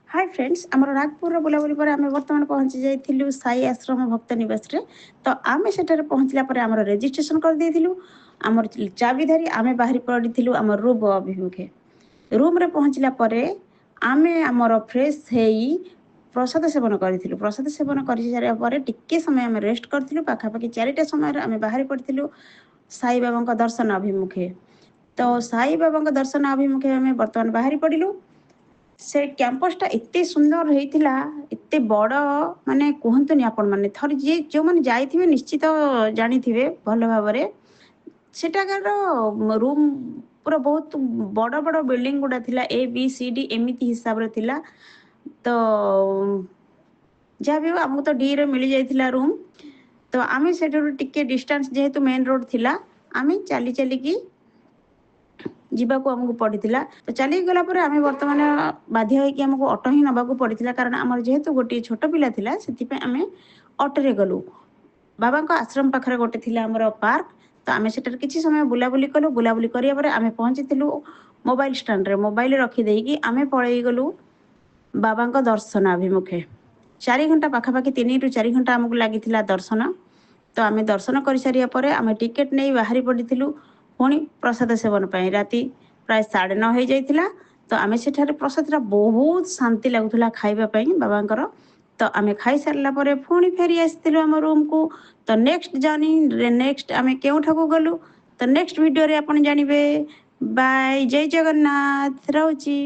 Hi friends आमर नागपुर बुलाबुली पर आम बर्तमान पहुँची जाइलु साई आश्रम भक्त निवास रे। तो आम सेठारे पहुँचला पर आमर रेजिस्ट्रेशन कर देइथिलु। आमर चाबी धरी आमे बाहरी पड़िथिलु आमर रूम अभिमुखे। रूम रे पहुँचला परे आमे आमर फ्रेश हेई प्रसाद सेवन करिथिलु। प्रसाद सेवन करि सारिया परे टिके समय आमे रेस्ट करथिलु। पाखापाखि 4टा समय आमे बाहरी पड़िथिलु साई बाबा दर्शन अभिमुखे। तो साई बाबा दर्शन अभिमुखे आमे बर्तमान बाहरी पड़िलु। से कैंपसटा एते सुंदर होइथिला, एते बड़ माने कहंतुनी आपण माने थर जे जो माने जाइथिबे निश्चित जानिथिबे भल भाबरे। सेटाकार रूम पूरा बहुत बड़ बड़ बिल्डिंग गुडा थिला, ए बी सी डी एमिति हिसाब रे थिला। तो जहाँ भी हो हमको तो डी रे मिल जाइथिला रूम। तो आमे सेठरो टिके डिस्टेंस जेहेतु मेन रोड थिला, आमे चली चली की ଯିବାକୁ ଆମକୁ ପଡ଼ିଥିଲା। ତ ଚାଲିକି ଗଲା ପରେ ଆମେ ବର୍ତ୍ତମାନ ବାଧ୍ୟ ହେଇକି ଆମକୁ ଅଟୋ ହିଁ ନେବାକୁ ପଡ଼ିଥିଲା, କାରଣ ଆମର ଯେହେତୁ ଗୋଟିଏ ଛୋଟ ପିଲା ଥିଲା ସେଥିପାଇଁ ଆମେ ଅଟୋରେ ଗଲୁ। ବାବାଙ୍କ ଆଶ୍ରମ ପାଖରେ ଗୋଟେ ଥିଲା ଆମର ପାର୍କ। ତ ଆମେ ସେଠାରେ କିଛି ସମୟ ବୁଲାବୁଲି କଲୁ। ବୁଲାବୁଲି କରିବା ପରେ ଆମେ ପହଞ୍ଚିଥିଲୁ ମୋବାଇଲ ଷ୍ଟାଣ୍ଡରେ। ମୋବାଇଲ ରଖିଦେଇକି ଆମେ ପଳେଇ ଗଲୁ ବାବାଙ୍କ ଦର୍ଶନ ଅଭିମୁଖେ। 4 ଘଣ୍ଟା ପାଖାପାଖି 3 ରୁ 4 ଘଣ୍ଟା ଆମକୁ ଲାଗିଥିଲା ଦର୍ଶନ। ତ ଆମେ ଦର୍ଶନ କରିସାରିବା ପରେ ଆମେ ଟିକେଟ୍ ନେଇ ବାହାରି ପଡ଼ିଥିଲୁ ପୁଣି ପ୍ରସାଦ ସେବନ ପାଇଁ। ରାତି ପ୍ରାୟ 9:30 ହେଇଯାଇଥିଲା। ତ ଆମେ ସେଠାରେ ପ୍ରସାଦଟା ବହୁତ ଶାନ୍ତି ଲାଗୁଥିଲା ଖାଇବା ପାଇଁ ବାବାଙ୍କର। ତ ଆମେ ଖାଇସାରିଲା ପରେ ପୁଣି ଫେରି ଆସିଥିଲୁ ଆମ ରୁମକୁ। ତ ନେକ୍ସଟ ଜର୍ଣ୍ଣି ନେକ୍ସଟ ଆମେ କେଉଁଠାକୁ ଗଲୁ ତ ନେକ୍ସଟ ଭିଡ଼ିଓରେ ଆପଣ ଜାଣିବେ। ବାଏ, ଜୟ ଜଗନ୍ନାଥ, ରହୁଛି।